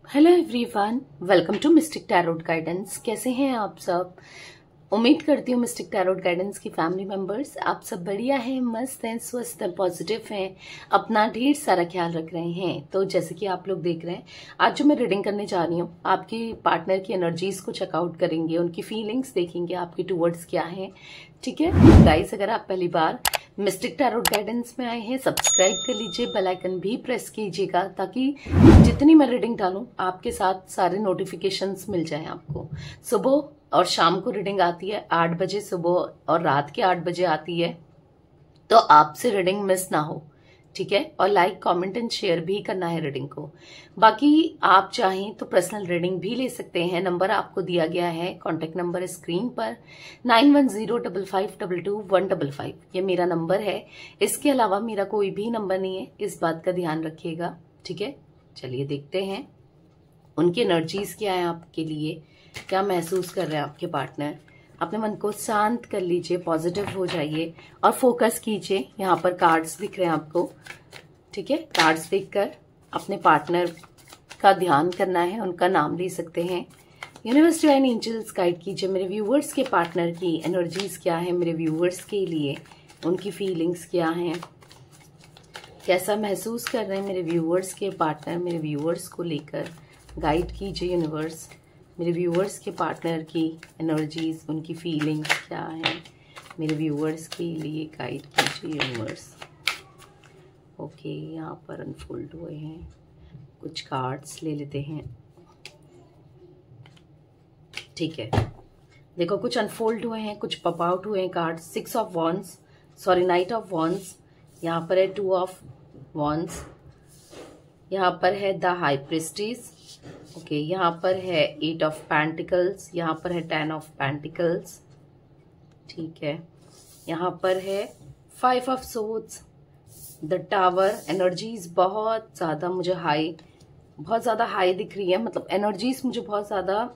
Hello everyone, welcome to mystic tarot guidance. कैसे हैं आप सब? उम्मीद करती हूँ मिस्टिक टैरोट गाइडेंस की फैमिली मेंबर्स आप सब बढ़िया हैं, मस्त हैं, स्वस्थ हैं, पॉजिटिव हैं, अपना ढेर सारा ख्याल रख रहे हैं। तो जैसे कि आप लोग देख रहे हैं, आज जो मैं रीडिंग करने जा रही हूँ, आपकी पार्टनर की एनर्जीज को चेकआउट करेंगे, उनकी फीलिंग्स देखेंगे, आपके टूवर्ड्स क्या हैं। ठीक है गाइस, अगर आप पहली बार मिस्टिक टैरोट गाइडेंस में आए हैं, सब्सक्राइब कर लीजिए, बेल आइकन भी प्रेस कीजिएगा ताकि जितनी मैं रीडिंग डालूं आपके साथ सारे नोटिफिकेशंस मिल जाएं आपको। सुबह और शाम को रीडिंग आती है 8 बजे, सुबह और रात के 8 बजे आती है, तो आपसे रीडिंग मिस ना हो। ठीक है, और लाइक कमेंट एंड शेयर भी करना है रीडिंग को। बाकी आप चाहें तो पर्सनल रीडिंग भी ले सकते हैं। नंबर आपको दिया गया है, कॉन्टेक्ट नंबर स्क्रीन पर 9105522155, ये मेरा नंबर है। इसके अलावा मेरा कोई भी नंबर नहीं है, इस बात का ध्यान रखिएगा। ठीक है, चलिए देखते हैं उनकी एनर्जीज क्या है आपके लिए, क्या महसूस कर रहे हैं आपके पार्टनर। अपने मन को शांत कर लीजिए, पॉजिटिव हो जाइए और फोकस कीजिए। यहाँ पर कार्ड्स दिख रहे हैं आपको। ठीक है, कार्ड्स देखकर अपने पार्टनर का ध्यान करना है, उनका नाम ले सकते हैं। यूनिवर्स डिवाइन एंजल्स गाइड कीजिए मेरे व्यूवर्स के पार्टनर की एनर्जीज क्या है, मेरे व्यूवर्स के लिए उनकी फीलिंग्स क्या हैं, कैसा महसूस कर रहे हैं मेरे व्यूवर्स के पार्टनर, मेरे व्यूवर्स को लेकर गाइड कीजिए यूनिवर्स। मेरे व्यूवर्स के पार्टनर की एनर्जीज, उनकी फीलिंग्स क्या है, मेरे व्यूवर्स के लिए गाइड कीजिए यूनिवर्स। ओके, यहाँ पर अनफोल्ड हुए हैं, कुछ कार्ड्स ले लेते हैं। ठीक है, देखो कुछ अनफोल्ड हुए हैं, कुछ पॉप आउट हुए हैं cards. 6 of wands, sorry night of wands, यहाँ पर है 2 ऑफ वॉन्ड्स, यहाँ पर है द हाई प्रिस्टेस। ओके, यहाँ पर है 8 ऑफ पेंटिकल्स, यहाँ पर है 10 ऑफ पेंटिकल्स। ठीक है, यहाँ पर है 5 of swords, the tower. Energies बहुत ज्यादा मुझे हाई, बहुत ज्यादा हाई दिख रही है, मतलब एनर्जीज मुझे बहुत ज्यादा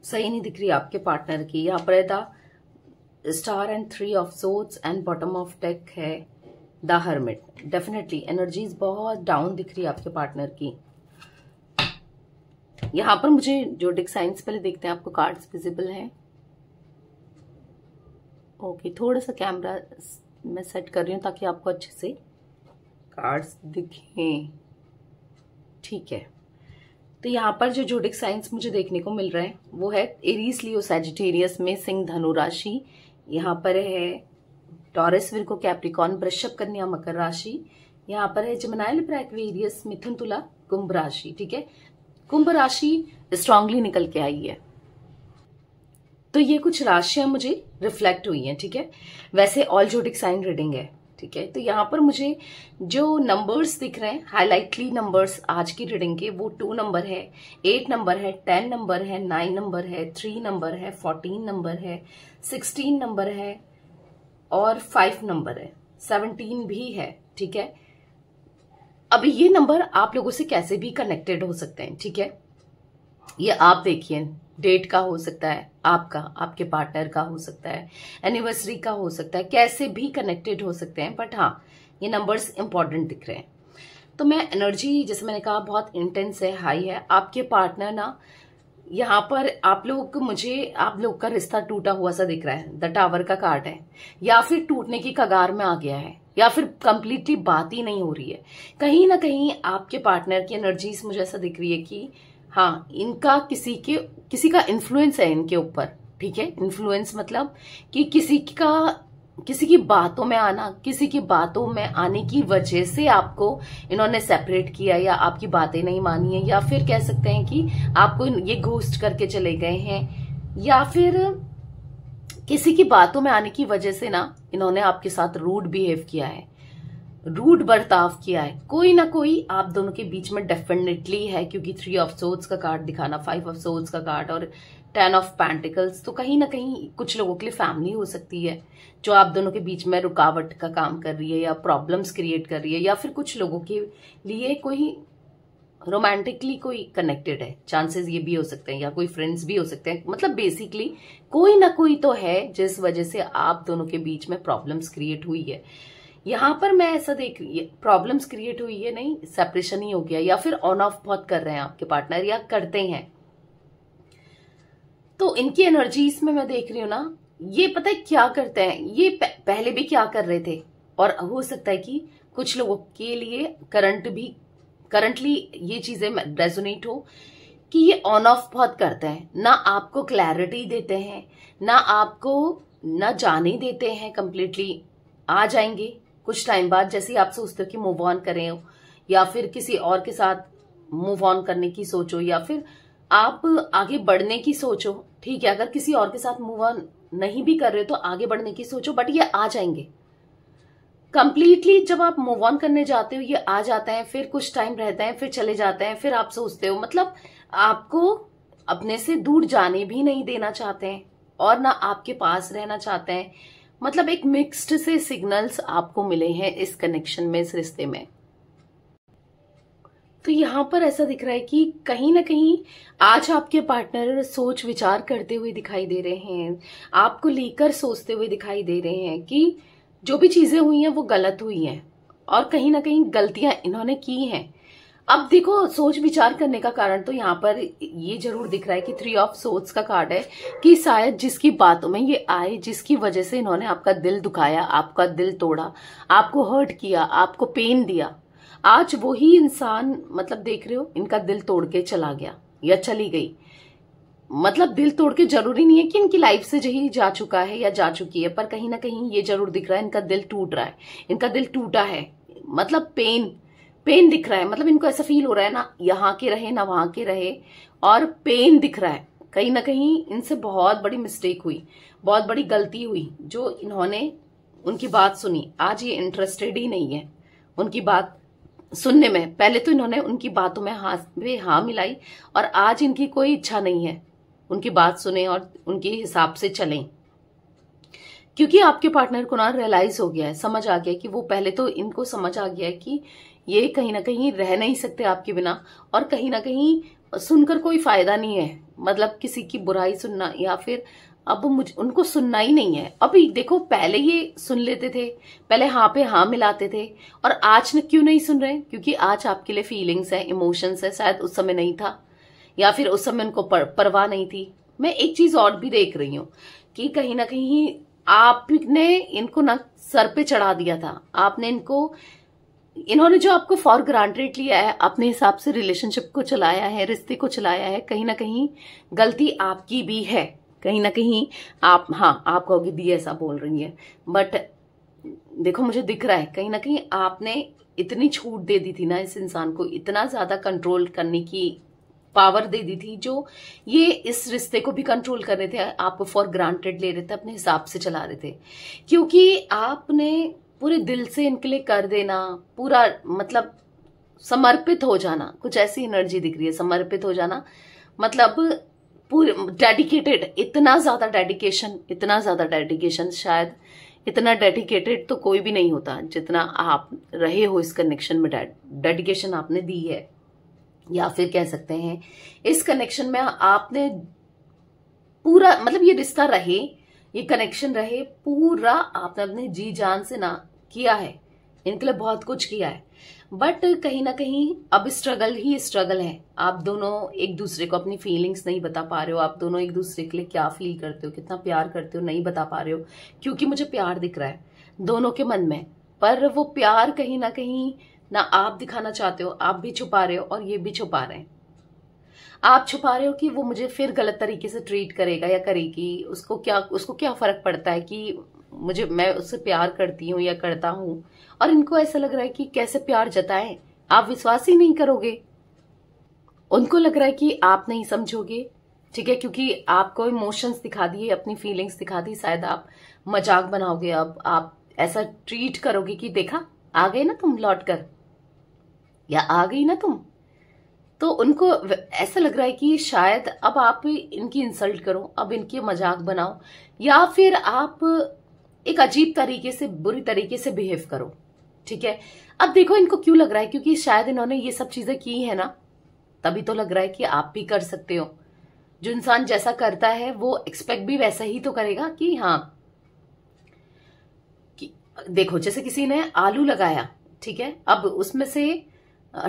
सही नहीं दिख रही आपके पार्टनर की। यहाँ पर है the star and 3 of swords and bottom of deck है द हर्मिट। डेफिनेटली एनर्जीज बहुत डाउन दिख रही है आपके पार्टनर की। यहां पर मुझे जो डिक साइंस पहले देखते हैं, आपको कार्ड्स विजिबल हैं। ओके, थोड़ा सा कैमरा मैं सेट कर रही हूं ताकि आपको अच्छे से कार्ड्स दिखें। ठीक है, तो यहाँ पर जो जोडिक साइंस मुझे देखने को मिल रहा है वो है एरीज, लियो, सैजिटेरियस में सिंह, धनु राशि। यहाँ पर है टॉरस, विर्गो, कैप्रिकॉर्न, वृषभ, कन्या, मकर राशि। यहाँ पर है जेमिनी, लिब्रा, एक्वेरियस, मिथुन, तुला, कुंभ राशि। ठीक है, कुंभ राशि स्ट्रांगली निकल के आई है, तो ये कुछ राशियां मुझे रिफ्लेक्ट हुई हैं। ठीक है, वैसे ऑल जोडिक साइन रीडिंग है। ठीक है, तो यहाँ पर मुझे जो नंबर्स दिख रहे हैं, हाईलाइटली नंबर्स आज की रीडिंग के, वो 2 नंबर है, 8 नंबर है, 10 नंबर है, 9 नंबर है, 3 नंबर है, 14 नंबर है, 16 नंबर है और 5 नंबर है, 17 भी है। ठीक है, अभी ये नंबर आप लोगों से कैसे भी कनेक्टेड हो सकते हैं। ठीक है, ये आप देखिए, डेट का हो सकता है, आपका, आपके पार्टनर का हो सकता है, एनिवर्सरी का हो सकता है, कैसे भी कनेक्टेड हो सकते हैं, बट हाँ ये नंबर्स इंपॉर्टेंट दिख रहे हैं। तो मैं एनर्जी, जैसे मैंने कहा, बहुत इंटेंस है, हाई है। आपके पार्टनर ना, यहाँ पर आप लोग का रिश्ता टूटा हुआ सा दिख रहा है। द टावर का कार्ड है, या फिर टूटने की कगार में आ गया है, या फिर कंप्लीटली बात ही नहीं हो रही है। कहीं ना कहीं आपके पार्टनर की एनर्जीज मुझे ऐसा दिख रही है कि हाँ, इनका किसी का इन्फ्लुएंस है इनके ऊपर। ठीक है, इन्फ्लुएंस मतलब कि किसी की बातों में आना, किसी की बातों में आने की वजह से आपको इन्होंने सेपरेट किया, या आपकी बातें नहीं मानी है, या फिर कह सकते हैं कि आपको ये घोस्ट करके चले गए हैं, या फिर किसी की बातों में आने की वजह से ना इन्होंने आपके साथ रूड बिहेव किया है, रूड बर्ताव किया है। कोई ना कोई आप दोनों के बीच में डेफिनेटली है, क्योंकि 3 ऑफ सोर्ड्स का कार्ड दिखाना, 5 ऑफ सोर्ड्स का कार्ड और 10 ऑफ पेंटिकल्स, तो कहीं ना कहीं कुछ लोगों के लिए फैमिली हो सकती है जो आप दोनों के बीच में रुकावट का काम कर रही है, या प्रॉब्लम्स क्रिएट कर रही है, या फिर कुछ लोगों के लिए कोई रोमांटिकली कोई कनेक्टेड है, चांसेस ये भी हो सकते हैं, या कोई फ्रेंड्स भी हो सकते हैं। मतलब बेसिकली कोई ना कोई तो है जिस वजह से आप दोनों के बीच में प्रॉब्लम्स क्रिएट हुई है। यहाँ पर मैं ऐसा देख रही है, प्रॉब्लम्स क्रिएट हुई है नहीं, सेपरेशन ही हो गया, या फिर ऑन ऑफ बहुत कर रहे हैं आपके पार्टनर या करते हैं। तो इनकी एनर्जीज में मैं देख रही हूँ ना, ये पता है क्या करते हैं, ये पहले भी क्या कर रहे थे, और हो सकता है कि कुछ लोगों के लिए करंटली ये चीजें रेजोनेट हो कि ये ऑन ऑफ बहुत करते हैं, ना आपको क्लैरिटी देते हैं, ना जाने देते हैं कंप्लीटली। आ जाएंगे कुछ टाइम बाद, जैसे ही आप सोचते हो कि मूव ऑन करें या फिर किसी और के साथ मूव ऑन करने की सोचो, या फिर आप आगे बढ़ने की सोचो, ठीक है, अगर किसी और के साथ मूव ऑन नहीं भी कर रहे हो तो आगे बढ़ने की सोचो, बट ये आ जाएंगे कंप्लीटली। जब आप मूव ऑन करने जाते हो ये आ जाते हैं, फिर कुछ टाइम रहते हैं, फिर चले जाते हैं, फिर आप सोचते हो, मतलब आपको अपने से दूर जाने भी नहीं देना चाहते हैं और ना आपके पास रहना चाहते हैं। मतलब एक मिक्स्ड से सिग्नल्स आपको मिले हैं इस कनेक्शन में, इस रिश्ते में। तो यहाँ पर ऐसा दिख रहा है कि कहीं ना कहीं आज आपके पार्टनर सोच विचार करते हुए दिखाई दे रहे हैं, आपको लेकर सोचते हुए दिखाई दे रहे हैं कि जो भी चीजें हुई हैं वो गलत हुई हैं, और कहीं ना कहीं गलतियां इन्होंने की हैं। अब देखो, सोच विचार करने का कारण तो यहाँ पर ये जरूर दिख रहा है कि 3 ऑफ सोर्ड्स का कार्ड है, कि शायद जिसकी बातों में ये आए, जिसकी वजह से इन्होंने आपका दिल दुखाया, आपका दिल तोड़ा, आपको हर्ट किया, आपको पेन दिया, आज वही इंसान, मतलब देख रहे हो, इनका दिल तोड़ के चला गया या चली गई। मतलब दिल तोड़ के जरूरी नहीं है कि इनकी लाइफ से ही जा चुका है या जा चुकी है, पर कहीं ना कहीं ये जरूर दिख रहा है इनका दिल टूट रहा है, इनका दिल टूटा है, मतलब पेन दिख रहा है। मतलब इनको ऐसा फील हो रहा है ना यहाँ के रहे ना वहां के रहे, और पेन दिख रहा है। कहीं ना कहीं इनसे बहुत बड़ी मिस्टेक हुई, बहुत बड़ी गलती हुई, जो इन्होंने उनकी बात सुनी। आज ये इंटरेस्टेड ही नहीं है उनकी बात सुनने में। पहले तो इन्होंने उनकी बातों में हाँ मिलाई, और आज इनकी कोई इच्छा नहीं है उनकी बात सुने और उनके हिसाब से चलें, क्योंकि आपके पार्टनर को ना रियलाइज हो गया है, समझ आ गया कि वो, पहले तो इनको समझ आ गया है कि ये कहीं ना कहीं रह नहीं सकते आपके बिना, और कहीं ना कहीं सुनकर कोई फायदा नहीं है। मतलब किसी की बुराई सुनना, या फिर अब उनको सुनना ही नहीं है। अभी देखो, पहले ये सुन लेते थे, पहले हाँ पे हाँ मिलाते थे, और आज क्यों नहीं सुन रहे? क्योंकि आज आपके लिए फीलिंग्स है, इमोशंस है, शायद उस समय नहीं था, या फिर उस समय उनको परवाह नहीं थी। मैं एक चीज और भी देख रही हूँ कि कहीं ना कहीं आपने इनको ना सर पे चढ़ा दिया था, इन्होंने जो आपको फॉर ग्रांटेड लिया है, अपने हिसाब से रिलेशनशिप को चलाया है, रिश्ते को चलाया है। कहीं ना कहीं गलती आपकी भी है, कहीं ना कहीं आप कहोगे दी ऐसा बोल रही है, बट देखो मुझे दिख रहा है कहीं ना कहीं आपने इतनी छूट दे दी थी ना इस इंसान को, इतना ज्यादा कंट्रोल करने की पावर दे दी थी, जो ये इस रिश्ते को भी कंट्रोल कर रहे थे, आपको फॉर ग्रांटेड ले रहे थे, अपने हिसाब से चला रहे थे। क्योंकि आपने पूरे दिल से इनके लिए कर देना, पूरा मतलब समर्पित हो जाना, कुछ ऐसी एनर्जी दिख रही है, समर्पित हो जाना, मतलब पूरे डेडिकेटेड, इतना ज्यादा डेडिकेशन, शायद इतना डेडिकेटेड तो कोई भी नहीं होता जितना आप रहे हो इस कनेक्शन में। डेडिकेशन आपने दी है, या फिर कह सकते हैं इस कनेक्शन में आपने पूरा, मतलब ये रिश्ता रहे, ये कनेक्शन रहे, पूरा आपने अपने जी जान से ना किया है, इनके लिए बहुत कुछ किया है। बट कहीं ना कहीं अब स्ट्रगल ही स्ट्रगल है। आप दोनों एक दूसरे को अपनी फीलिंग्स नहीं बता पा रहे हो, आप दोनों एक दूसरे के लिए क्या फील करते हो, कितना प्यार करते हो, नहीं बता पा रहे हो। क्योंकि मुझे प्यार दिख रहा है दोनों के मन में, पर वो प्यार कहीं ना आप दिखाना चाहते हो, आप भी छुपा रहे हो और ये भी छुपा रहे हैं। आप छुपा रहे हो कि वो मुझे फिर गलत तरीके से ट्रीट करेगा या करेगी, उसको क्या फर्क पड़ता है कि मैं उससे प्यार करती हूँ या करता हूँ। और इनको ऐसा लग रहा है कि कैसे प्यार जताएं, आप विश्वास ही नहीं करोगे। उनको लग रहा है कि आप नहीं समझोगे, ठीक है, क्योंकि आपको इमोशंस दिखा दिए, अपनी फीलिंग्स दिखा दी, शायद आप मजाक बनाओगे, अब आप ऐसा ट्रीट करोगे कि देखा आ गए ना तुम लौट कर, या आ गई ना तुम। तो उनको ऐसा लग रहा है कि शायद अब आप इनकी इंसल्ट करो, अब इनके मजाक बनाओ, या फिर आप एक अजीब तरीके से, बुरी तरीके से बिहेव करो, ठीक है। अब देखो इनको क्यों लग रहा है, क्योंकि शायद इन्होंने ये सब चीजें की है ना, तभी तो लग रहा है कि आप भी कर सकते हो। जो इंसान जैसा करता है वो एक्सपेक्ट भी वैसा ही तो करेगा कि हाँ, कि देखो जैसे किसी ने आलू लगाया, ठीक है, अब उसमें से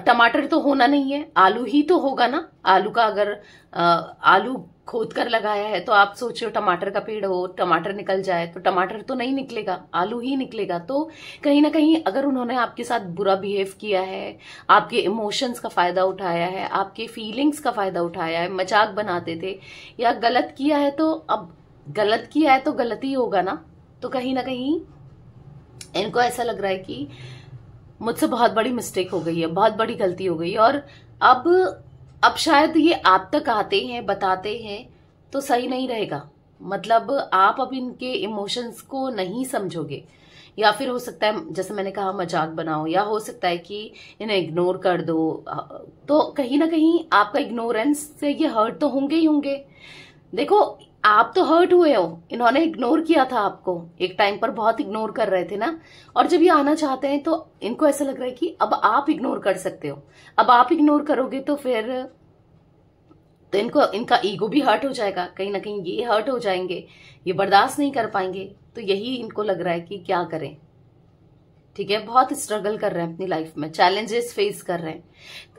टमाटर तो होना नहीं है, आलू ही तो होगा ना। आलू का अगर आलू खोद कर लगाया है तो आप सोचो टमाटर का पेड़ हो, टमाटर निकल जाए तो टमाटर तो नहीं निकलेगा, आलू ही निकलेगा। तो कहीं ना कहीं अगर उन्होंने आपके साथ बुरा बिहेव किया है, आपके इमोशंस का फायदा उठाया है, आपके फीलिंग्स का फायदा उठाया है, मजाक बनाते थे या गलत किया है, तो अब गलत किया है तो गलत ही होगा ना। तो कहीं ना कहीं इनको ऐसा लग रहा है कि मुझसे बहुत बड़ी मिस्टेक हो गई है, बहुत बड़ी गलती हो गई है, और अब शायद ये आप तक आते हैं, बताते हैं तो सही नहीं रहेगा। मतलब आप अब इनके इमोशंस को नहीं समझोगे, या फिर हो सकता है जैसे मैंने कहा मजाक बनाओ, या हो सकता है कि इन्हें इग्नोर कर दो। तो कहीं ना कहीं आपका इग्नोरेंस से ये हर्ट तो होंगे ही होंगे। देखो आप तो हर्ट हुए हो, इन्होंने इग्नोर किया था आपको, एक टाइम पर बहुत इग्नोर कर रहे थे ना, और जब ये आना चाहते हैं तो इनको ऐसा लग रहा है कि अब आप इग्नोर कर सकते हो। अब आप इग्नोर करोगे तो फिर तो इनका ईगो भी हर्ट हो जाएगा, कहीं ना कहीं ये हर्ट हो जाएंगे, ये बर्दाश्त नहीं कर पाएंगे। तो यही इनको लग रहा है कि क्या करें। ठीक है, बहुत स्ट्रगल कर रहे हैं अपनी लाइफ में, चैलेंजेस फेस कर रहे हैं।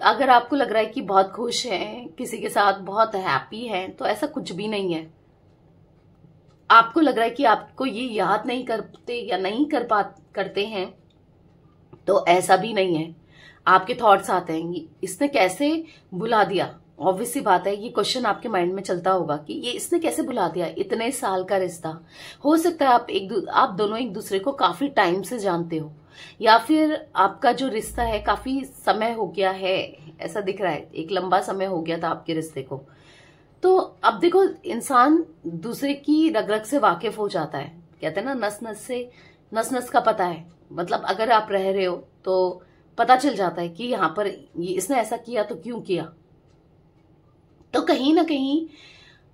अगर आपको लग रहा है कि बहुत खुश हैं, किसी के साथ बहुत हैप्पी हैं, तो ऐसा कुछ भी नहीं है। आपको लग रहा है कि आपको ये याद नहीं करते या नहीं करते हैं, तो ऐसा भी नहीं है। आपके थॉट्स आते हैं इसने कैसे बुला दिया। ऑब्वियस सी बात है, ये क्वेश्चन आपके माइंड में चलता होगा कि ये इसने कैसे बुला दिया, इतने साल का रिश्ता। हो सकता है आप दोनों एक दूसरे को काफी टाइम से जानते हो, या फिर आपका जो रिश्ता है काफी समय हो गया है, ऐसा दिख रहा है, एक लंबा समय हो गया था आपके रिश्ते को। तो अब देखो इंसान दूसरे की रग रग से वाकिफ हो जाता है, कहते हैं ना नस नस का पता है। मतलब अगर आप रह रहे हो तो पता चल जाता है कि यहाँ पर इसने ऐसा किया तो क्यों किया। तो कहीं ना कहीं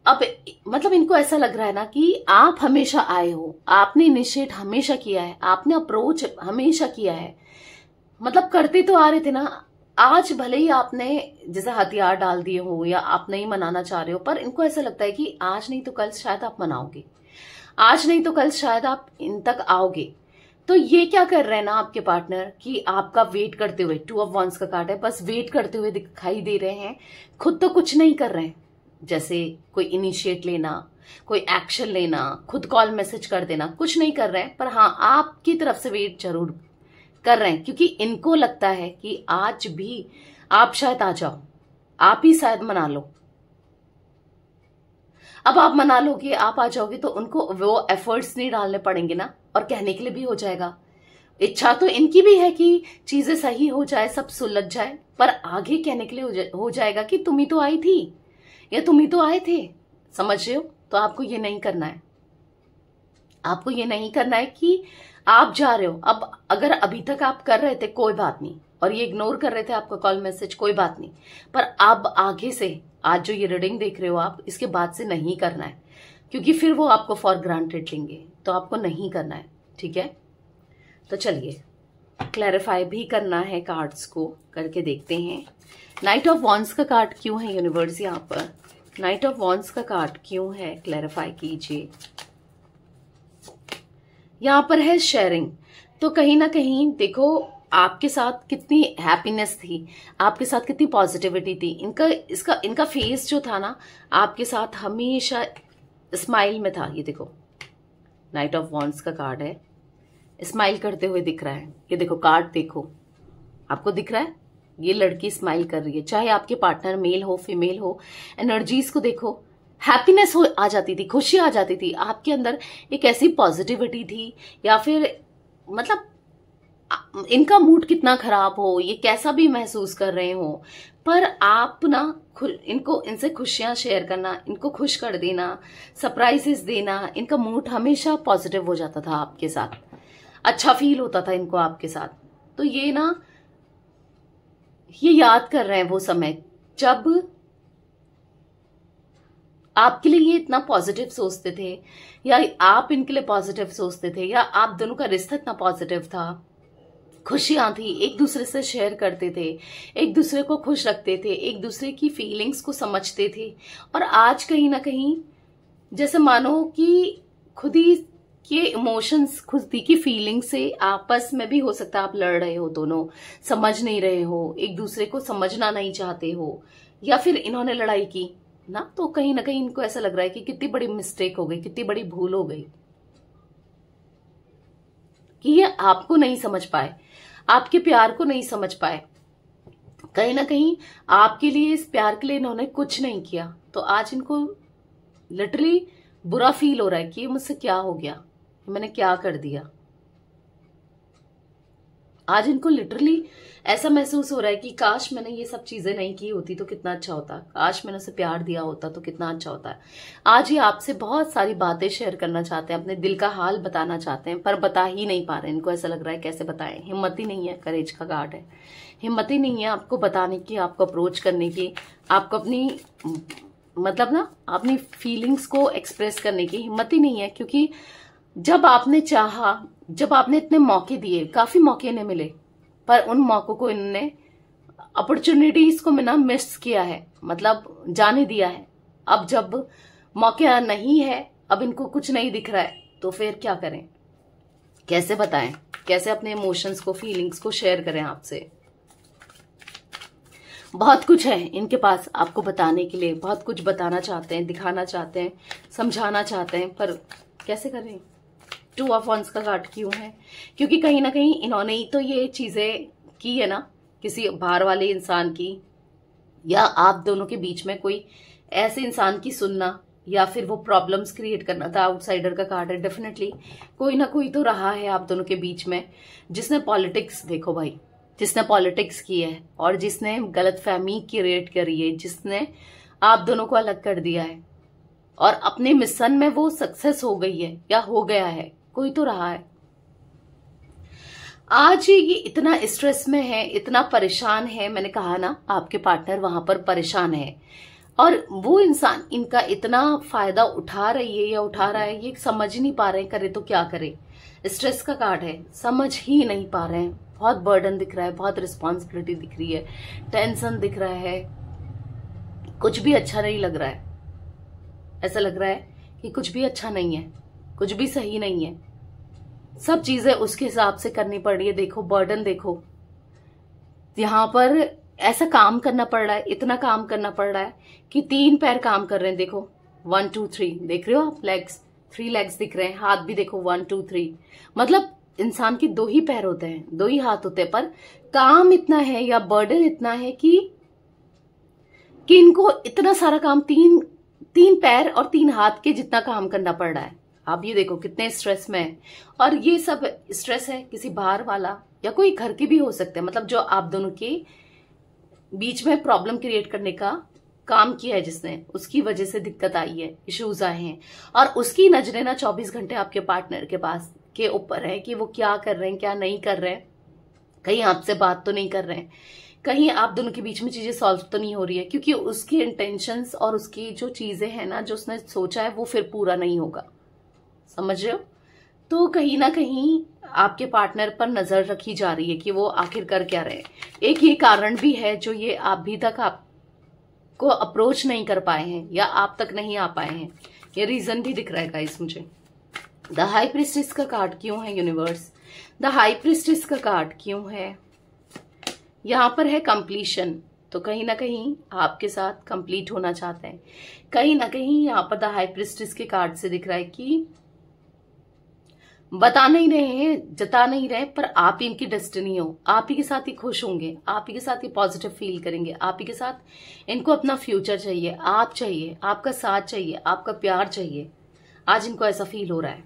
अब मतलब इनको ऐसा लग रहा है ना कि आप हमेशा आए हो, आपने इनिशिएट हमेशा किया है, आपने अप्रोच हमेशा किया है, मतलब करते तो आ रहे थे ना। आज भले ही आपने जैसे हथियार डाल दिए हो या आप नहीं मनाना चाह रहे हो, पर इनको ऐसा लगता है कि आज नहीं तो कल शायद आप मनाओगे, आज नहीं तो कल शायद आप इन तक आओगे। तो ये क्या कर रहे हैं ना आपके पार्टनर कि आपका वेट करते हुए, 2 ऑफ वांड्स का कार्ड है, बस वेट करते हुए दिखाई दे रहे हैं, खुद तो कुछ नहीं कर रहे हैं। जैसे कोई इनिशिएट लेना, कोई एक्शन लेना, खुद कॉल मैसेज कर देना, कुछ नहीं कर रहे हैं, पर हाँ आपकी तरफ से वेट जरूर कर रहे हैं, क्योंकि इनको लगता है कि आज भी आप शायद आ जाओ, आप ही शायद मना लो। अब आप मना लोगे, आप आ जाओगे, तो उनको वो एफर्ट्स नहीं डालने पड़ेंगे ना, और कहने के लिए भी हो जाएगा। इच्छा तो इनकी भी है कि चीजें सही हो जाए, सब सुलझ जाए, पर आगे कहने के लिए हो जाएगा कि तुम ही तो आई थी या तुम ही तो आए थे, समझ रहे हो। तो आपको ये नहीं करना है, आपको ये नहीं करना है कि आप जा रहे हो। अब अगर अभी तक आप कर रहे थे कोई बात नहीं, और ये इग्नोर कर रहे थे आपका कॉल मैसेज, कोई बात नहीं, पर अब आगे से आज जो ये रीडिंग देख रहे हो आप, इसके बाद से नहीं करना है, क्योंकि फिर वो आपको फॉर ग्रांटेड लेंगे, तो आपको नहीं करना है। ठीक है, तो चलिए क्लैरिफाई भी करना है, कार्ड्स को करके देखते हैं। नाइट ऑफ वॉन्ड्स का कार्ड क्यों है यूनिवर्स यहाँ पर, नाइट ऑफ वॉन्ड्स का कार्ड क्यों है, क्लैरिफाई कीजिए। यहाँ पर है शेयरिंग। तो कहीं ना कहीं देखो आपके साथ कितनी हैप्पीनेस थी, आपके साथ कितनी पॉजिटिविटी थी, इनका फेस जो था ना आपके साथ हमेशा स्माइल में था। ये देखो नाइट ऑफ वॉन्ड्स का कार्ड है, स्माइल करते हुए दिख रहा है। ये देखो कार्ड देखो, आपको दिख रहा है ये लड़की स्माइल कर रही है, चाहे आपके पार्टनर मेल हो फीमेल हो। एनर्जीज को देखो, हैप्पीनेस हो आ जाती थी, खुशी आ जाती थी आपके अंदर, एक ऐसी पॉजिटिविटी थी। या फिर मतलब इनका मूड कितना खराब हो, ये कैसा भी महसूस कर रहे हो, पर आप ना इनसे खुशियां शेयर करना, इनको खुश कर देना, सरप्राइजेस देना, इनका मूड हमेशा पॉजिटिव हो जाता था आपके साथ, अच्छा फील होता था इनको आपके साथ। तो ये ना ये याद कर रहे हैं वो समय जब आपके लिए ये इतना पॉजिटिव सोचते थे, या आप इनके लिए पॉजिटिव सोचते थे, या आप दोनों का रिश्ता इतना पॉजिटिव था, खुशियां थी, एक दूसरे से शेयर करते थे, एक दूसरे को खुश रखते थे, एक दूसरे की फीलिंग्स को समझते थे। और आज कहीं ना कहीं जैसे मानो कि खुद ही कि इमोशंस, खुद की फीलिंग से आपस में भी हो सकता है आप लड़ रहे हो, दोनों समझ नहीं रहे हो, एक दूसरे को समझना नहीं चाहते हो, या फिर इन्होंने लड़ाई की ना, तो कहीं ना कहीं इनको ऐसा लग रहा है कि कितनी बड़ी मिस्टेक हो गई, कितनी बड़ी भूल हो गई कि ये आपको नहीं समझ पाए, आपके प्यार को नहीं समझ पाए। कहीं ना कहीं आपके लिए, इस प्यार के लिए इन्होंने कुछ नहीं किया, तो आज इनको लिटरली बुरा फील हो रहा है कि ये मुझसे क्या हो गया, मैंने क्या कर दिया। आज इनको लिटरली ऐसा महसूस हो रहा है कि काश मैंने ये सब चीजें नहीं की होती तो कितना अच्छा होता, काश मैंने उसे प्यार दिया होता तो कितना अच्छा होता। आज ये आपसे बहुत सारी बातें शेयर करना चाहते हैं, अपने दिल का हाल बताना चाहते हैं, पर बता ही नहीं पा रहे हैं। इनको ऐसा लग रहा है कैसे बताएं, हिम्मत ही नहीं है। करेज का कार्ड है, हिम्मत ही नहीं है आपको बताने की, आपको अप्रोच करने की, आपको अपनी मतलब ना अपनी फीलिंग्स को एक्सप्रेस करने की हिम्मत ही नहीं है। क्योंकि जब आपने चाहा, जब आपने इतने मौके दिए, काफी मौके इन्हें मिले, पर उन मौकों को इन्होंने, अपॉर्चुनिटीज को ना मिस किया है, मतलब जाने दिया है। अब जब मौका नहीं है, अब इनको कुछ नहीं दिख रहा है, तो फिर क्या करें, कैसे बताएं, कैसे अपने इमोशंस को, फीलिंग्स को शेयर करें आपसे। बहुत कुछ है इनके पास आपको बताने के लिए, बहुत कुछ बताना चाहते हैं, दिखाना चाहते हैं, समझाना चाहते हैं, पर कैसे करें। 2 ऑफ वंस का कार्ड क्यों है? क्योंकि कहीं ना कहीं इन्होंने ही तो ये चीजें की है ना, किसी बाहर वाले इंसान की, या आप दोनों के बीच में कोई ऐसे इंसान की सुनना, या फिर वो प्रॉब्लम्स क्रिएट करना था। आउटसाइडर का कार्ड है, डेफिनेटली कोई ना कोई तो रहा है आप दोनों के बीच में, जिसने पॉलिटिक्स, देखो भाई, जिसने पॉलिटिक्स की है और जिसने गलतफहमी क्रिएट करी है, जिसने आप दोनों को अलग कर दिया है, और अपने मिशन में वो सक्सेस हो गई है या हो गया है, कोई तो रहा है। आज ये इतना स्ट्रेस में है, इतना परेशान है, मैंने कहा ना आपके पार्टनर वहां पर परेशान है, और वो इंसान इनका इतना फायदा उठा रही है या उठा रहा है, ये समझ ही नहीं पा रहे हैं, करे तो क्या करे। स्ट्रेस का कार्ड है, समझ ही नहीं पा रहे हैं, बहुत बर्डन दिख रहा है, बहुत रिस्पॉन्सिबिलिटी दिख रही है, टेंशन दिख रहा है, कुछ भी अच्छा नहीं लग रहा है। ऐसा लग रहा है कि कुछ भी अच्छा नहीं है, कुछ भी सही नहीं है, सब चीजें उसके हिसाब से करनी पड़ रही है। देखो बर्डन, देखो यहाँ पर ऐसा काम करना पड़ रहा है, इतना काम करना पड़ रहा है कि 3 पैर काम कर रहे हैं। देखो 1 2 3, देख रहे हो आप, लेग्स, 3 लेग्स दिख रहे हैं, हाथ भी देखो 1 2 3, मतलब इंसान के 2 ही पैर होते हैं, 2 ही हाथ होते हैं, पर काम इतना है या बर्डन इतना है कि इनको इतना सारा काम, 3 पैर और 3 हाथ के जितना काम करना पड़ रहा है। आप ये देखो कितने स्ट्रेस में है, और ये सब स्ट्रेस है किसी बाहर वाला या कोई घर के भी हो सकते हैं, मतलब जो आप दोनों के बीच में प्रॉब्लम क्रिएट करने का काम किया है जिसने, उसकी वजह से दिक्कत आई है, इश्यूज आए हैं, और उसकी नजरें ना 24 घंटे आपके पार्टनर के पास के ऊपर है कि वो क्या कर रहे हैं, क्या नहीं कर रहे हैं, कहीं आपसे बात तो नहीं कर रहे हैं, कहीं आप दोनों के बीच में चीजें सॉल्व तो नहीं हो रही है, क्योंकि उसकी इंटेंशंस और उसकी जो चीजें हैं ना, जो उसने सोचा है वो फिर पूरा नहीं होगा, समझ रहे हो। तो कहीं ना कहीं आपके पार्टनर पर नजर रखी जा रही है कि वो आखिर कर क्या रहे हैं। एक ये कारण भी है जो ये अभी तक आपको अप्रोच नहीं कर पाए हैं या आप तक नहीं आ पाए हैं, ये रीजन भी दिख रहा है गाइस मुझे। द हाई प्रीस्टेस का कार्ड क्यों है यूनिवर्स? द हाई प्रीस्टेस का कार्ड क्यों है? यहाँ पर है कंप्लीशन, तो कहीं ना कहीं आपके साथ कंप्लीट होना चाहते हैं। कहीं ना कहीं यहाँ पर द हाई प्रीस्टेस के कार्ड से दिख रहा है कि बता नहीं रहे हैं, जता नहीं रहे, पर आप ही इनकी डेस्टिनी हो, आप ही के साथ ही खुश होंगे, आप ही के साथ ही पॉजिटिव फील करेंगे, आप ही के साथ इनको अपना फ्यूचर चाहिए, आप चाहिए, आपका साथ चाहिए, आपका प्यार चाहिए। आज इनको ऐसा फील हो रहा है,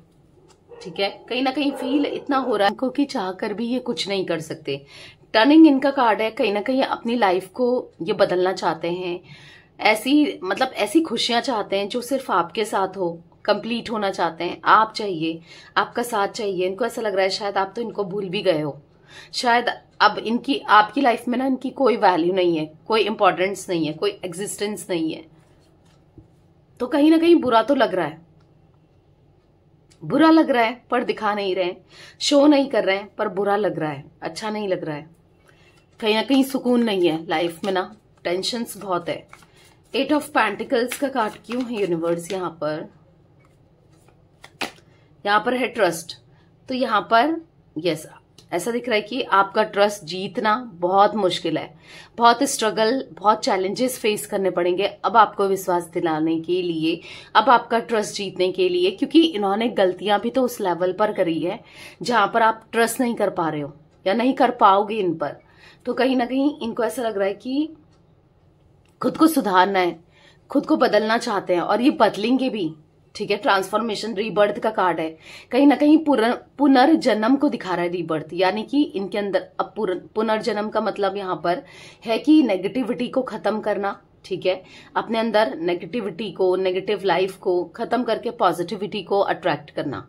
ठीक है, कहीं ना कहीं फील इतना हो रहा है इनको कि चाह कर भी ये कुछ नहीं कर सकते। टर्निंग इनका कार्ड है, कहीं ना कहीं अपनी लाइफ को ये बदलना चाहते हैं, ऐसी मतलब ऐसी खुशियां चाहते हैं जो सिर्फ आपके साथ हो, कंप्लीट होना चाहते हैं, आप चाहिए, आपका साथ चाहिए। इनको ऐसा लग रहा है शायद आप तो इनको भूल भी गए हो, शायद अब इनकी आपकी लाइफ में ना इनकी कोई वैल्यू नहीं है, कोई इंपॉर्टेंस नहीं है, कोई एग्जिस्टेंस नहीं है। तो कहीं ना कहीं बुरा तो लग रहा है, बुरा लग रहा है, पर दिखा नहीं रहे, शो नहीं कर रहे हैं, पर बुरा लग रहा है, अच्छा नहीं लग रहा है, कहीं ना कहीं सुकून नहीं है लाइफ में ना, टेंशन्स बहुत है। 8 ऑफ पेंटिकल्स का कार्ड क्यों है यूनिवर्स यहाँ पर? यहाँ पर है ट्रस्ट। तो यहाँ पर यस, ऐसा दिख रहा है कि आपका ट्रस्ट जीतना बहुत मुश्किल है, बहुत स्ट्रगल, बहुत चैलेंजेस फेस करने पड़ेंगे अब आपको विश्वास दिलाने के लिए, अब आपका ट्रस्ट जीतने के लिए, क्योंकि इन्होंने गलतियां भी तो उस लेवल पर करी है जहां पर आप ट्रस्ट नहीं कर पा रहे हो या नहीं कर पाओगे इन पर। तो कहीं ना कहीं इनको ऐसा लग रहा है कि खुद को सुधारना है, खुद को बदलना चाहते हैं और ये बदलेंगे भी। ठीक है, ट्रांसफॉर्मेशन रीबर्थ का कार्ड है, कहीं ना कहीं पुनर्जन्म को दिखा रहा है रीबर्थ, यानी कि इनके अंदर अब पुनर्जन्म का मतलब यहाँ पर है कि नेगेटिविटी को खत्म करना। ठीक है, अपने अंदर नेगेटिविटी को, नेगेटिव लाइफ को खत्म करके पॉजिटिविटी को अट्रैक्ट करना।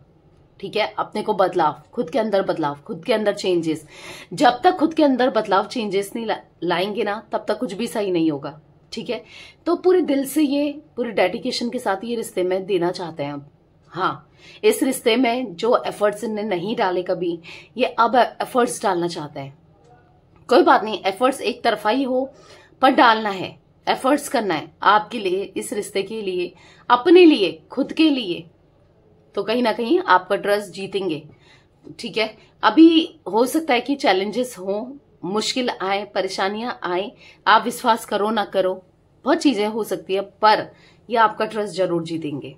ठीक है, अपने को बदलाव, खुद के अंदर बदलाव, खुद के अंदर चेंजेस। जब तक खुद के अंदर बदलाव, चेंजेस नहीं लाएंगे ना, तब तक कुछ भी सही नहीं होगा। ठीक है, तो पूरे दिल से ये पूरी डेडिकेशन के साथ ये रिश्ते में देना चाहते हैं अब। हाँ, इस रिश्ते में जो एफर्ट्स इन्हें नहीं डाले कभी, ये अब एफर्ट्स डालना चाहते हैं। कोई बात नहीं, एफर्ट्स एक तरफा ही हो पर डालना है, एफर्ट्स करना है आपके लिए, इस रिश्ते के लिए, अपने लिए, खुद के लिए। तो कहीं ना कहीं आपका ट्रस्ट जीतेंगे। ठीक है, अभी हो सकता है कि चैलेंजेस हो, मुश्किल आए, परेशानियां आए, आप विश्वास करो ना करो, बहुत चीजें हो सकती है, पर ये आपका ट्रस्ट जरूर जीतेंगे।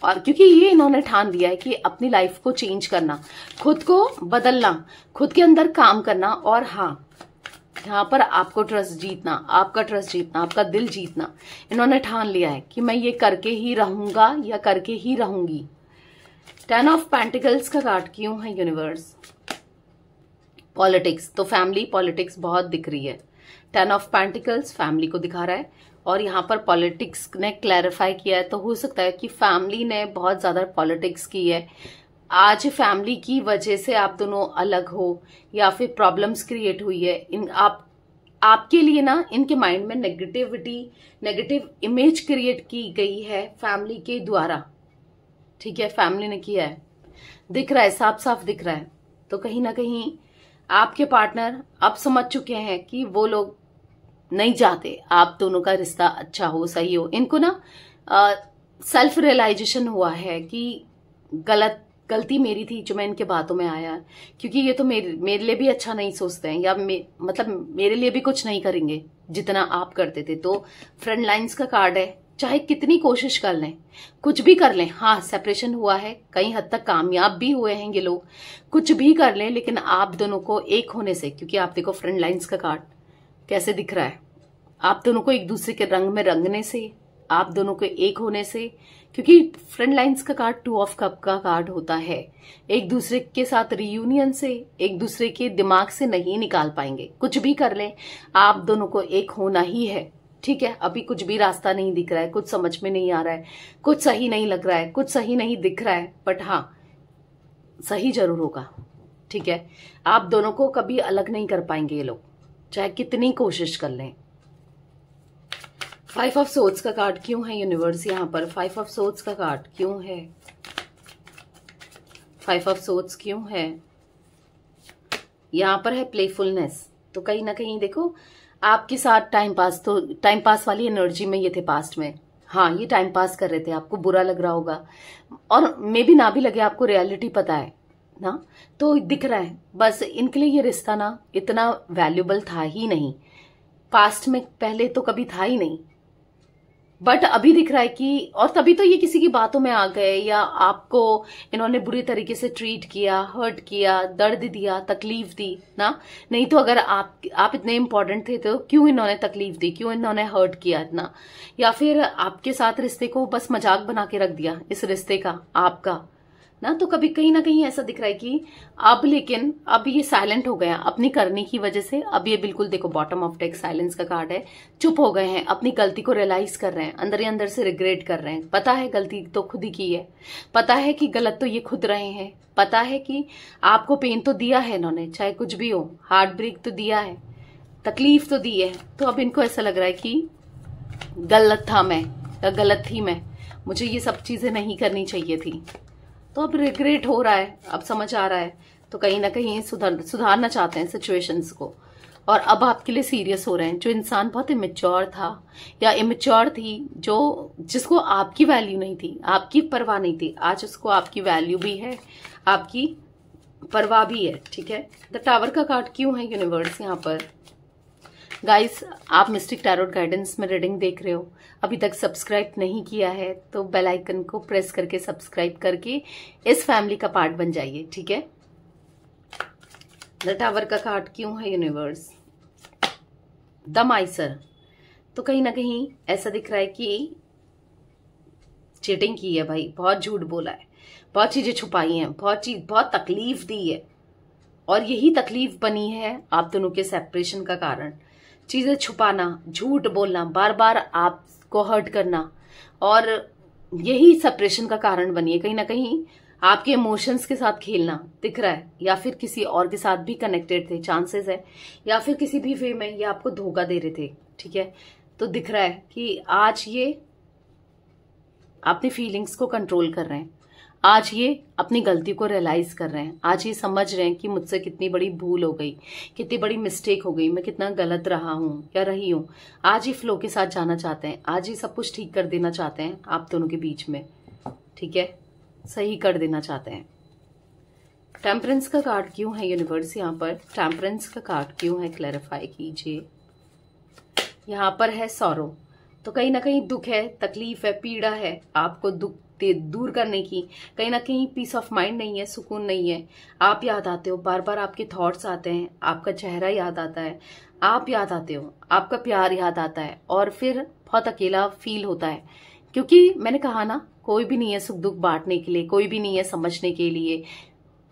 और क्योंकि ये इन्होंने ठान लिया है कि अपनी लाइफ को चेंज करना, खुद को बदलना, खुद के अंदर काम करना, और हाँ, यहाँ पर आपको ट्रस्ट जीतना, आपका ट्रस्ट जीतना, आपका दिल जीतना, इन्होंने ठान लिया है कि मैं ये करके ही रहूंगा या करके ही रहूंगी। 10 ऑफ पेंटिकल्स का कार्ड क्यों है यूनिवर्स? पॉलिटिक्स, तो फैमिली पॉलिटिक्स बहुत दिख रही है। 10 ऑफ पेंटिकल्स फैमिली को दिखा रहा है, और यहाँ पर पॉलिटिक्स ने क्लैरिफाई किया है, तो हो सकता है कि फैमिली ने बहुत ज्यादा पॉलिटिक्स की है। आज फैमिली की वजह से आप दोनों अलग हो, या फिर प्रॉब्लम्स क्रिएट हुई है। आपके लिए ना इनके माइंड में नेगेटिविटी, नेगेटिव इमेज क्रिएट की गई है फैमिली के द्वारा। ठीक है, फैमिली ने किया है, दिख रहा है, साफ साफ दिख रहा है। तो कहीं ना कहीं आपके पार्टनर अब समझ चुके हैं कि वो लोग नहीं चाहते आप दोनों का रिश्ता अच्छा हो, सही हो। इनको ना सेल्फ रियलाइजेशन हुआ है कि गलती मेरी थी जो मैं इनके बातों में आया, क्योंकि ये तो मेरे लिए भी अच्छा नहीं सोचते हैं, या मतलब मेरे लिए भी कुछ नहीं करेंगे जितना आप करते थे। तो फ्रंट लाइन्स का कार्ड है, चाहे कितनी कोशिश कर लें, कुछ भी कर लें। हाँ, सेपरेशन हुआ है, कई हद तक कामयाब भी हुए हैं ये लोग, कुछ भी कर लें, लेकिन आप दोनों को एक होने से, क्योंकि आप देखो फ्रंट लाइन्स का कार्ड कैसे दिख रहा है, आप दोनों को एक दूसरे के रंग में रंगने से, आप दोनों को एक होने से, क्योंकि फ्रंट लाइन्स का कार्ड 2 ऑफ कप का कार्ड होता है। एक दूसरे के साथ रियूनियन से, एक दूसरे के दिमाग से नहीं निकाल पाएंगे, कुछ भी कर लें, आप दोनों को एक होना ही है। ठीक है, अभी कुछ भी रास्ता नहीं दिख रहा है, कुछ समझ में नहीं आ रहा है, कुछ सही नहीं लग रहा है, कुछ सही नहीं दिख रहा है, बट हाँ, सही जरूर होगा। ठीक है, आप दोनों को कभी अलग नहीं कर पाएंगे ये लोग, चाहे कितनी कोशिश कर लें। 5 ऑफ सोर्ड्स का कार्ड क्यों है यूनिवर्स? यहाँ पर 5 ऑफ सोर्ड्स का कार्ड क्यों है? 5 ऑफ सोर्ड्स क्यों है? यहाँ पर है प्लेफुलनेस। तो कहीं ना कहीं देखो, आपके साथ टाइम पास वाली एनर्जी में ये थे पास्ट में। हाँ, ये टाइम पास कर रहे थे, आपको बुरा लग रहा होगा, और मे भी ना भी लगे, आपको रियलिटी पता है ना, तो दिख रहा है बस इनके लिए ये रिश्ता ना इतना वैल्यूबल था ही नहीं, पास्ट में पहले तो कभी था ही नहीं, बट अभी दिख रहा है कि, और तभी तो ये किसी की बातों में आ गए, या आपको इन्होंने बुरी तरीके से ट्रीट किया, हर्ट किया, दर्द दिया, तकलीफ दी ना। नहीं तो अगर आप इतने इंपॉर्टेंट थे तो क्यों इन्होंने तकलीफ दी, क्यों इन्होंने हर्ट किया इतना, या फिर आपके साथ रिश्ते को बस मजाक बना के रख दिया, इस रिश्ते का आपका ना। तो कभी कहीं ना कहीं ऐसा दिख रहा है कि अब, लेकिन अब ये साइलेंट हो गए हैं अपनी करने की वजह से। अब ये बिल्कुल देखो, बॉटम ऑफ डेक साइलेंस का कार्ड है, चुप हो गए हैं, अपनी गलती को रियलाइज कर रहे हैं, अंदर ही अंदर से रिग्रेट कर रहे हैं। पता है गलती तो खुद ही की है, पता है कि गलत तो ये खुद रहे हैं, पता है कि आपको पेन तो दिया है इन्होंने, चाहे कुछ भी हो, हार्ट ब्रेक तो दिया है, तकलीफ तो दी है। तो अब इनको ऐसा लग रहा है कि गलत था मैं, या गलत थी मैं, मुझे ये सब चीजें नहीं करनी चाहिए थी। तो अब रिग्रेट हो रहा है, अब समझ आ रहा है, तो कहीं ना कहीं सुधारना चाहते हैं सिचुएशंस को। और अब आपके लिए सीरियस हो रहे हैं। जो इंसान बहुत इमेच्योर था या इमेच्योर थी, जिसको आपकी वैल्यू नहीं थी, आपकी परवाह नहीं थी, आज उसको आपकी वैल्यू भी है, आपकी परवाह भी है। ठीक है, द टावर का कार्ड क्यों है यूनिवर्स यहाँ पर? गाइस, आप मिस्टिक टैरोट गाइडेंस में रीडिंग देख रहे हो, अभी तक सब्सक्राइब नहीं किया है तो बेल आइकन को प्रेस करके सब्सक्राइब करके इस फैमिली का पार्ट बन जाइए। ठीक है, द टावर का कार्ड क्यों है यूनिवर्स? द माइसर। तो कहीं ना कहीं ऐसा दिख रहा है कि चीटिंग की है भाई, बहुत झूठ बोला है, बहुत चीजें छुपाई हैं, बहुत तकलीफ दी है, और यही तकलीफ बनी है आप दोनों के सेपरेशन का कारण। चीजें छुपाना, झूठ बोलना, बार बार आपको हर्ट करना, और यही सेपरेशन का कारण बनी है। कहीं ना कहीं आपके इमोशंस के साथ खेलना दिख रहा है, या फिर किसी और के साथ भी कनेक्टेड थे, चांसेस है, या फिर किसी भी वे में ये आपको धोखा दे रहे थे। ठीक है, तो दिख रहा है कि आज ये अपनी फीलिंग्स को कंट्रोल कर रहे हैं, आज ये अपनी गलती को रियलाइज कर रहे हैं, आज ये समझ रहे हैं कि मुझसे कितनी बड़ी भूल हो गई, कितनी बड़ी मिस्टेक हो गई, मैं कितना गलत रहा हूं या रही हूं। आज ये फ्लो के साथ जाना चाहते हैं, आज ये सब कुछ ठीक कर देना चाहते हैं आप दोनों के बीच में। ठीक है, सही कर देना चाहते हैं। टेम्परेंस का कार्ड क्यों है यूनिवर्स यहाँ पर? टेम्परेंस का कार्ड क्यों है, क्लैरिफाई कीजिए। यहाँ पर है सॉरो। तो कहीं ना कहीं दुख है, तकलीफ है, पीड़ा है, आपको दुख दूर करने की। कहीं ना कहीं पीस ऑफ माइंड नहीं है, सुकून नहीं है, आप याद आते हो, बार बार आपके थॉट्स आते हैं, आपका चेहरा याद आता है, आप याद आते हो, आपका प्यार याद आता है, और फिर बहुत अकेला फील होता है। क्योंकि मैंने कहा ना, कोई भी नहीं है सुख दुख बांटने के लिए, कोई भी नहीं है समझने के लिए।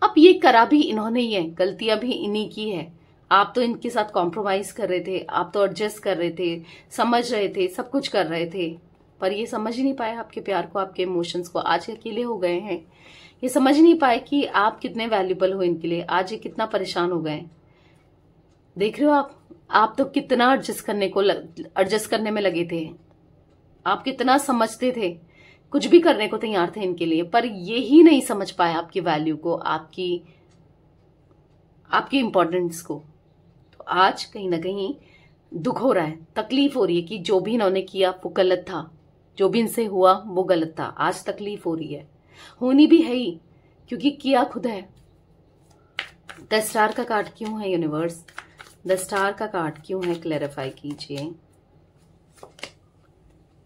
अब ये करा भी इन्होंने ही है, गलतियां भी इन्हीं की है। आप तो इनके साथ कॉम्प्रोमाइज कर रहे थे, आप तो एडजस्ट कर रहे थे, समझ रहे थे, सब कुछ कर रहे थे, पर ये समझ ही नहीं पाए आपके प्यार को, आपके इमोशंस को। आज अकेले हो गए हैं, ये समझ नहीं पाए कि आप कितने वैल्यूबल हो इनके लिए। आज ये कितना परेशान हो गए। देख रहे हो आप तो कितना एडजस्ट करने में लगे थे, आप कितना समझते थे, कुछ भी करने को तैयार थे इनके लिए, पर ये ही नहीं समझ पाए आपकी वैल्यू को, आपकी इम्पोर्टेंस को। तो आज कहीं ना कहीं दुख हो रहा है, तकलीफ हो रही है कि जो भी इन्होंने किया वो गलत था, जो भी इनसे हुआ वो गलत था। आज तकलीफ हो रही है, होनी भी है ही, क्योंकि किया खुद है। द स्टार का कार्ड क्यों है यूनिवर्स? द स्टार का कार्ड क्यों है, क्लैरिफाई कीजिए।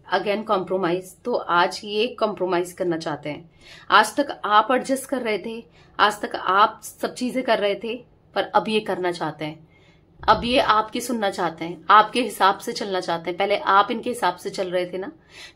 Again compromise. तो आज ये कॉम्प्रोमाइज करना चाहते हैं। आज तक आप एडजस्ट कर रहे थे, आज तक आप सब चीजें कर रहे थे, पर अब ये करना चाहते हैं, अब ये आपकी सुनना चाहते हैं, आपके हिसाब से चलना चाहते हैं। पहले आप इनके हिसाब से चल रहे थे ना,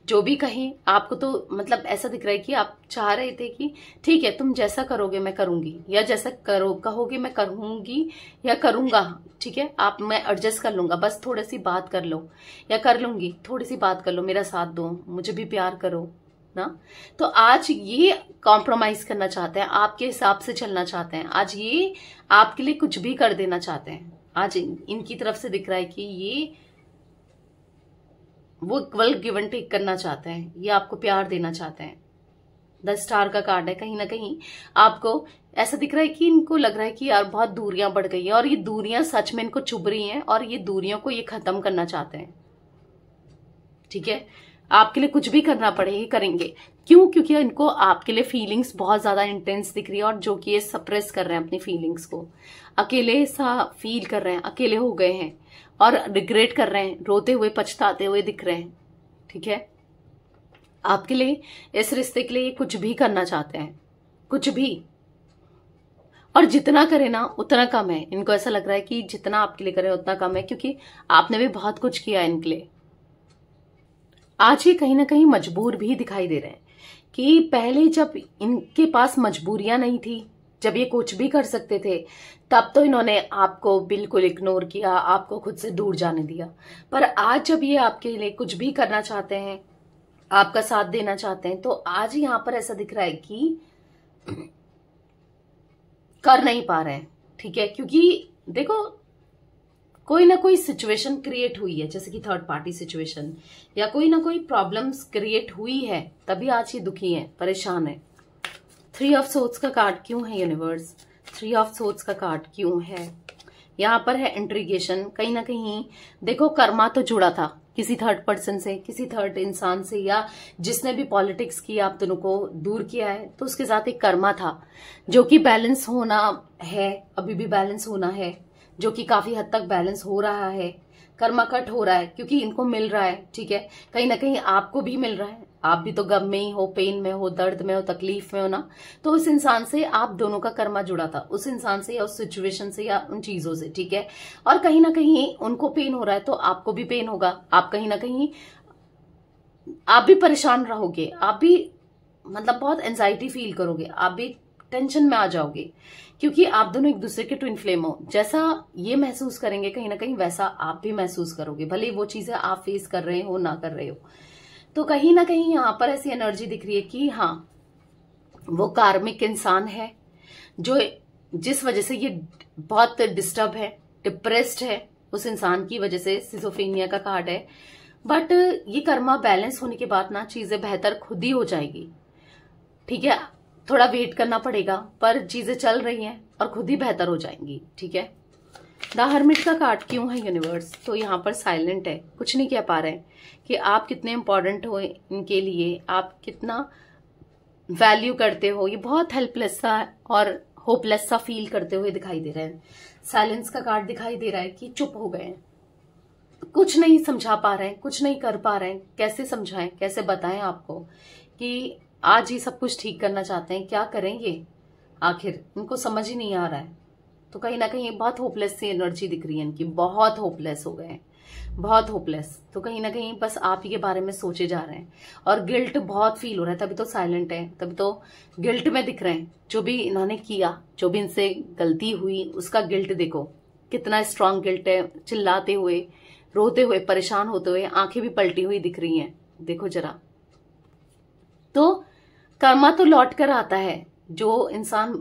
जो भी कहें आपको, तो मतलब ऐसा दिख रहा है कि आप चाह रहे थे कि ठीक है, तुम जैसा करोगे मैं करूंगी, या जैसा कहोगे मैं करूंगी या करूंगा। ठीक है, मैं एडजस्ट कर लूंगा, बस थोड़ी सी बात कर लो, या कर लूंगी, थोड़ी सी बात कर लो, मेरा साथ दो, मुझे भी प्यार करो ना। तो आज ये कॉम्प्रोमाइज करना चाहते हैं, आपके हिसाब से चलना चाहते हैं, आज ये आपके लिए कुछ भी कर देना चाहते हैं। आज इनकी तरफ से दिख रहा है कि ये वो इक्वल गिव एंड टेक करना चाहते हैं, ये आपको प्यार देना चाहते हैं। द स्टार का कार्ड है। कहीं ना कहीं आपको ऐसा दिख रहा है कि इनको लग रहा है कि यार बहुत दूरियां बढ़ गई हैं, और ये दूरियां सच में इनको चुभ रही हैं, और ये दूरियों को ये खत्म करना चाहते हैं। ठीक है, आपके लिए कुछ भी करना पड़े ये करेंगे। क्यों? क्योंकि इनको आपके लिए फीलिंग्स बहुत ज्यादा इंटेंस दिख रही है, और जो कि ये सप्रेस कर रहे हैं अपनी फीलिंग्स को, अकेले सा फील कर रहे हैं, अकेले हो गए हैं, और रिग्रेट कर रहे हैं, रोते हुए पछताते हुए दिख रहे हैं। ठीक है, आपके लिए, इस रिश्ते के लिए कुछ भी करना चाहते हैं, कुछ भी, और जितना करे ना उतना कम है। इनको ऐसा लग रहा है कि जितना आपके लिए करे उतना कम है, क्योंकि आपने भी बहुत कुछ किया इनके लिए। आज ये कहीं ना कहीं मजबूर भी दिखाई दे रहे हैं कि पहले जब इनके पास मजबूरियां नहीं थी, जब ये कुछ भी कर सकते थे, तब तो इन्होंने आपको बिल्कुल इग्नोर किया, आपको खुद से दूर जाने दिया। पर आज जब ये आपके लिए कुछ भी करना चाहते हैं, आपका साथ देना चाहते हैं, तो आज यहां पर ऐसा दिख रहा है कि कर नहीं पा रहे हैं। ठीक है, क्योंकि देखो, कोई ना कोई सिचुएशन क्रिएट हुई है, जैसे कि थर्ड पार्टी सिचुएशन, या कोई ना कोई प्रॉब्लम्स क्रिएट हुई है, तभी आज ये दुखी है, परेशान है। 3 ऑफ सोर्ड्स का कार्ड क्यों है यूनिवर्स? 3 ऑफ सोर्ड्स का कार्ड क्यों है? यहाँ पर है इंट्रीगेशन। कहीं ना कहीं देखो कर्मा तो जुड़ा था किसी थर्ड पर्सन से, किसी थर्ड इंसान से, या जिसने भी पॉलिटिक्स की आप दोनों को दूर किया है, तो उसके साथ एक कर्मा था जो कि बैलेंस होना है, अभी भी बैलेंस होना है, जो कि काफी हद तक बैलेंस हो रहा है। कर्मा कट हो रहा है क्योंकि इनको मिल रहा है, ठीक है, कहीं ना कहीं आपको भी मिल रहा है। आप भी तो गम में ही हो, पेन में हो, दर्द में हो, तकलीफ में हो ना। तो उस इंसान से आप दोनों का कर्मा जुड़ा था, उस इंसान से या उस सिचुएशन से या उन चीजों से, ठीक है। और कहीं ना कहीं उनको पेन हो रहा है तो आपको भी पेन होगा। आप कहीं ना कहीं आप भी परेशान रहोगे, आप भी मतलब बहुत एंजाइटी फील करोगे, आप भी टेंशन में आ जाओगे, क्योंकि आप दोनों एक दूसरे के ट्विन फ्लेम हो। जैसा ये महसूस करेंगे कहीं ना कहीं वैसा आप भी महसूस करोगे, भले वो चीजें आप फेस कर रहे हो ना कर रहे हो। तो कहीं ना कहीं यहाँ पर ऐसी एनर्जी दिख रही है कि हाँ वो कार्मिक इंसान है जो जिस वजह से ये बहुत डिस्टर्ब है, डिप्रेस्ड है, उस इंसान की वजह से सिजोफ्रेनिया का कार्ड है। बट ये कर्मा बैलेंस होने के बाद ना चीजें बेहतर खुद ही हो जाएगी, ठीक है। थोड़ा वेट करना पड़ेगा पर चीजें चल रही हैं और खुद ही बेहतर हो जाएंगी, ठीक है। द हर्मिट का कार्ड क्यों है यूनिवर्स? तो यहाँ पर साइलेंट है, कुछ नहीं कह पा रहे हैं कि आप कितने इंपॉर्टेंट हो इनके लिए, आप कितना वैल्यू करते हो। ये बहुत हेल्पलेस सा और होपलेस सा फील करते हुए दिखाई दे रहे हैं। साइलेंस का कार्ड दिखाई दे रहा है कि चुप हो गए हैं, कुछ नहीं समझा पा रहे हैं, कुछ नहीं कर पा रहे हैं। कैसे समझाएं, कैसे बताएं आपको कि आज ही सब कुछ ठीक करना चाहते हैं, क्या करेंगे आखिर, इनको समझ ही नहीं आ रहा है। तो कहीं ना कहीं बहुत होपलेस सी एनर्जी दिख रही है इनकी, बहुत होपलेस हो गए हैं, बहुत होपलेस। तो कहीं ना कहीं बस आप ही के बारे में सोचे जा रहे हैं और गिल्ट बहुत फील हो रहा है, तभी तो साइलेंट है, तभी तो गिल्ट में दिख रहे हैं। जो भी इन्होंने किया, जो भी इनसे गलती हुई, उसका गिल्ट देखो कितना स्ट्रांग गिल्ट है। चिल्लाते हुए, रोते हुए, परेशान होते हुए, आंखें भी पलटी हुई दिख रही हैं, देखो जरा। तो कर्मा तो लौट कर आता है, जो इंसान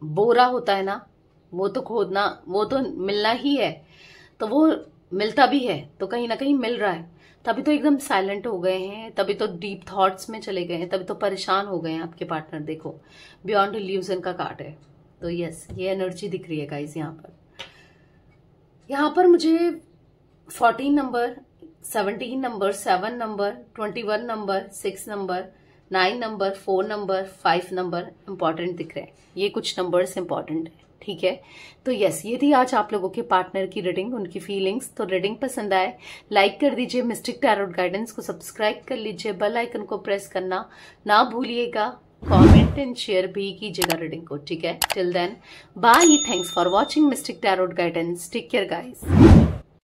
बोरा होता है ना वो तो खोदना, वो तो मिलना ही है, तो वो मिलता भी है, तो कहीं ना कहीं मिल रहा है। तभी तो एकदम साइलेंट हो गए हैं, तभी तो डीप थॉट्स में चले गए हैं, तभी तो परेशान हो गए हैं आपके पार्टनर। देखो बियॉन्ड इल्यूजन का कार्ड है। तो यस, ये एनर्जी दिख रही है गाइस। यहाँ पर मुझे 14 number, 17 number, 7 number, 21 number, 6 number, 9 number, 4 number, 5 number important दिख रहे हैं। ये कुछ नंबर्स इंपॉर्टेंट है, ठीक है। तो यस, ये थी आज आप लोगों के पार्टनर की रीडिंग, उनकी फीलिंग्स। तो रीडिंग पसंद आए लाइक कर दीजिए, मिस्टिक टैरोट गाइडेंस को सब्सक्राइब कर लीजिए, बेल आइकन को प्रेस करना ना भूलिएगा, कमेंट एंड शेयर भी कीजिएगा रीडिंग को, ठीक है। Till then bye, thanks for watching mystic tarot guidance, take care guys.